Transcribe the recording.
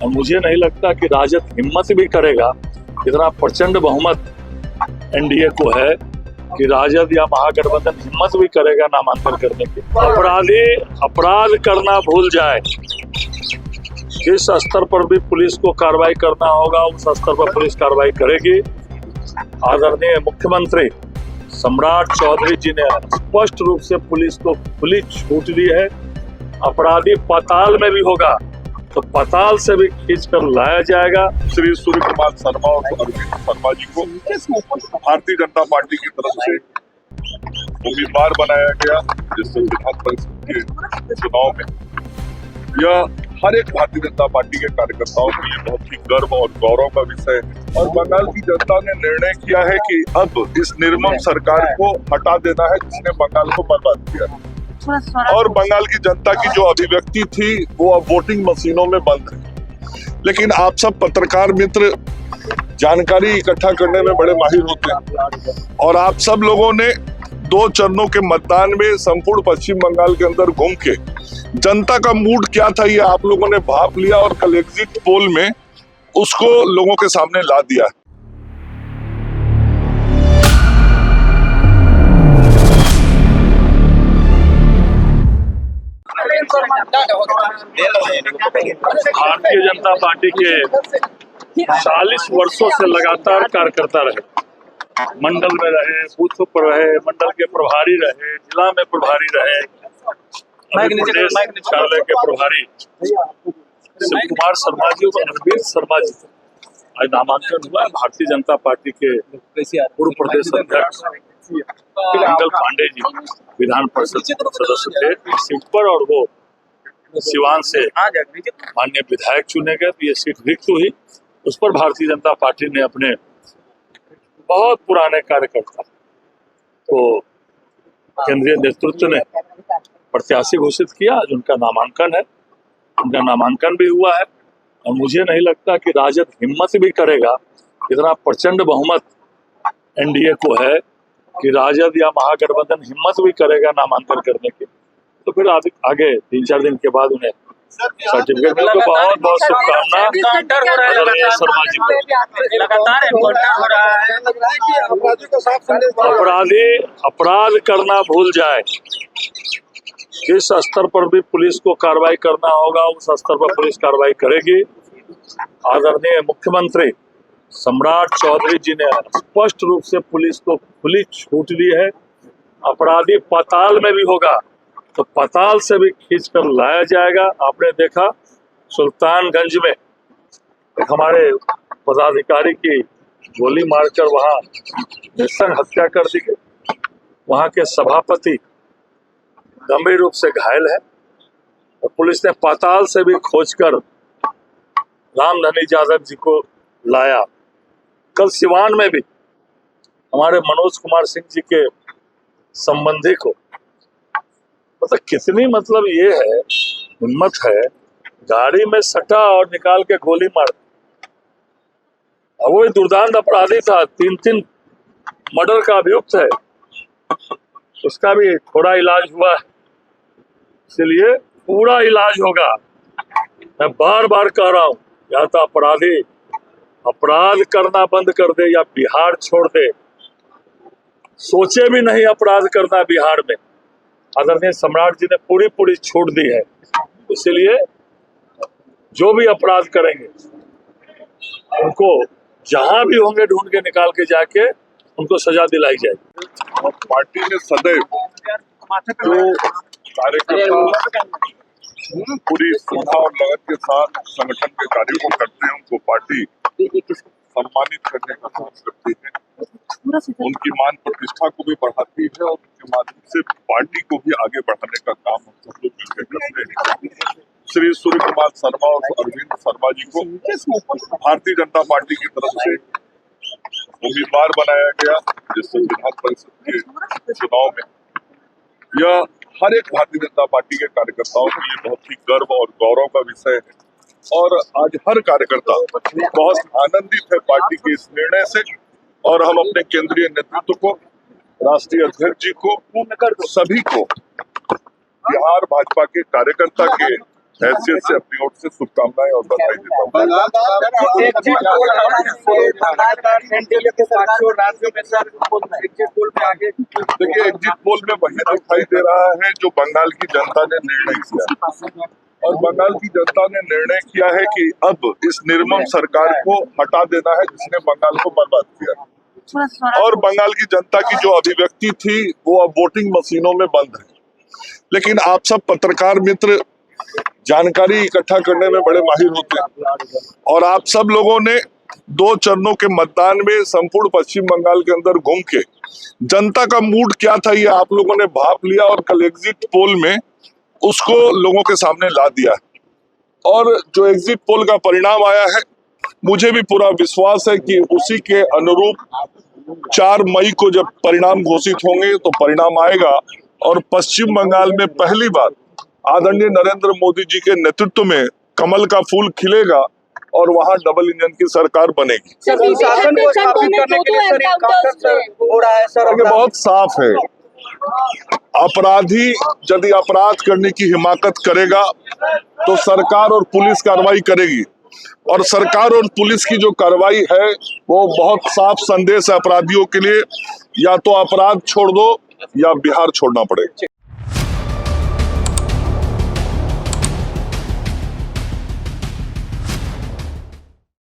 और मुझे नहीं लगता कि राजद हिम्मत भी करेगा, इतना प्रचंड बहुमत एनडीए को है कि राजद या महागठबंधन हिम्मत भी करेगा नामांकन करने की। अपराधी अपराध करना भूल जाए, जिस स्तर पर भी पुलिस को कार्रवाई करना होगा उस स्तर पर पुलिस कार्रवाई करेगी। आदरणीय मुख्यमंत्री सम्राट चौधरी जी ने स्पष्ट रूप से पुलिस को खुली छूट दी है। अपराधी पाताल में भी होगा तो पाताल से भी खींच कर लाया जाएगा। श्री सूर्य कुमार शर्मा और अरविंद शर्मा जी को भारतीय जनता पार्टी की तरफ से उम्मीदवार बनाया गया, जिससे विधान परिषद के चुनाव में यह हर एक भारतीय जनता पार्टी के कार्यकर्ताओं के लिए बहुत ही गर्व और गौरव का विषय है। और बंगाल की जनता ने निर्णय किया है कि अब इस निर्मम सरकार को हटा देना है जिसने बंगाल को बर्बाद किया। और बंगाल की जनता की जो अभिव्यक्ति थी वो अब वोटिंग मशीनों में बंद है। लेकिन आप सब पत्रकार मित्र जानकारी इकट्ठा करने में बड़े माहिर होते हैं और आप सब लोगों ने 2 चरणों के मतदान में संपूर्ण पश्चिम बंगाल के अंदर घूम के जनता का मूड क्या था ये आप लोगों ने भाप लिया और कल एग्जिट पोल में उसको लोगों के सामने ला दिया। भारतीय जनता पार्टी के 40 वर्षों से लगातार कार्यकर्ता रहे, मंडल में रहे, बूथ पर रहे, मंडल के प्रभारी रहे, जिला में प्रभारी रहे, प्रदेश कार्यालय के प्रभारी शिव कुमार शर्मा जी और अरविंद शर्मा जी आज नामांकन हुआ है। भारतीय जनता पार्टी के पूर्व प्रदेश अध्यक्ष मंगल पांडे जी विधान परिषद सदस्य थे इस सीट पर और वो सिवान से माननीय विधायक चुने गए, तो ये सीट रिक्त हुई। उस पर भारतीय जनता पार्टी ने अपने बहुत पुराने कार्यकर्ता तो केंद्रीय नेतृत्व ने प्रत्याशी घोषित किया। आज उनका नामांकन है, उनका नामांकन भी हुआ है और मुझे नहीं लगता कि राजद हिम्मत भी करेगा, इतना प्रचंड बहुमत एनडीए को है कि राजद या महागठबंधन हिम्मत भी करेगा नामांकन करने की। तो फिर आगे 3-4 दिन के बाद उन्हें सर्टिफिकेट मिलेगा। बहुत बहुत शुभकामना शर्मा जी को। अपराधी अपराध करना भूल जाए, जिस स्तर पर भी पुलिस को कार्रवाई करना होगा उस स्तर पर पुलिस कार्रवाई करेगी। आदरणीय मुख्यमंत्री सम्राट चौधरी जी ने स्पष्ट रूप से पुलिस को खुली छूट दी है। अपराधी पाताल में भी होगा तो पाताल से भी खींच कर लाया जाएगा। आपने देखा सुल्तानगंज में एक हमारे पदाधिकारी की गोली मारकर वहां नृशंस हत्या कर दी गई। वहां के सभापति गंभीर रूप से घायल है और पुलिस ने पाताल से भी खोजकर रामधनी यादव जी को लाया। कल सिवान में भी हमारे मनोज कुमार सिंह जी के संबंधी को मतलब कितनी ये है हिम्मत है, गाड़ी में सटा और निकाल के गोली मार। अब वो दुर्दांत अपराधी था, 3 मर्डर का अभियुक्त है, उसका भी थोड़ा इलाज हुआ है, इसलिए पूरा इलाज होगा। मैं बार बार कह रहा हूँ या तो अपराधी अपराध करना बंद कर दे या बिहार छोड़ दे, सोचे भी नहीं अपराध करना बिहार में। आदरणीय सम्राट जी ने पूरी छूट दी है, इसलिए जो भी अपराध करेंगे उनको जहां भी होंगे ढूंढ के निकाल के जाके उनको सजा दिलाई जाएगी। पार्टी ने सदैव जो कार्यकर्ता पूरी श्रद्धा और लगन के साथ संगठन के कार्यों को करते हैं उनको पार्टी सम्मानित करने का काम करती है, उनकी मान प्रतिष्ठा को भी बढ़ाती है और उनके माध्यम से पार्टी को भी आगे बढ़ाने का काम हम सब लोग मिलकर करते हैं। श्री सूर्य कुमार शर्मा और अरविंद शर्मा जी को भारतीय जनता पार्टी की तरफ से उम्मीदवार बनाया गया, जिससे विधान परिषद के चुनाव में यह हर एक भारतीय जनता पार्टी के कार्यकर्ताओं के लिए बहुत ही गर्व और गौरव का विषय है। और आज हर कार्यकर्ता बहुत आनंदित है पार्टी के इस निर्णय से और हम अपने केंद्रीय नेतृत्व को, राष्ट्रीय अध्यक्ष जी को, सभी को बिहार भाजपा के कार्यकर्ता के हैसियत से अपनी ओर से शुभकामनाएं और बधाई देता हूँ। देखिए, एग्जिट पोल में वही दिखाई दे रहा है जो बंगाल की जनता ने निर्णय किया, और बंगाल की जनता ने निर्णय किया है कि अब इस निर्मम सरकार को हटा देना है जिसने बंगाल को बर्बाद किया। और बंगाल की जनता की जो अभिव्यक्ति थी वो अब वोटिंग मशीनों में बंद है। लेकिन आप सब पत्रकार मित्र जानकारी इकट्ठा करने में बड़े माहिर होते हैं, और आप सब लोगों ने 2 चरणों के मतदान में संपूर्ण पश्चिम बंगाल के अंदर घूम के जनता का मूड क्या था ये आप लोगों ने भाप लिया, और कल एग्जिट पोल में उसको लोगों के सामने ला दिया। और जो एग्जिट पोल का परिणाम आया है, मुझे भी पूरा विश्वास है कि उसी के अनुरूप 4 मई को जब परिणाम घोषित होंगे तो परिणाम आएगा, और पश्चिम बंगाल में पहली बार आदरणीय नरेंद्र मोदी जी के नेतृत्व में कमल का फूल खिलेगा और वहां डबल इंजन की सरकार बनेगी। शासन को स्थापित करने के लिए सर हो रहा है सर। ये बहुत साफ है, अपराधी यदि अपराध करने की हिमाकत करेगा तो सरकार और पुलिस कार्रवाई करेगी, और सरकार और पुलिस की जो कार्रवाई है वो बहुत साफ संदेश है अपराधियों के लिए, या तो अपराध छोड़ दो या बिहार छोड़ना पड़ेगा।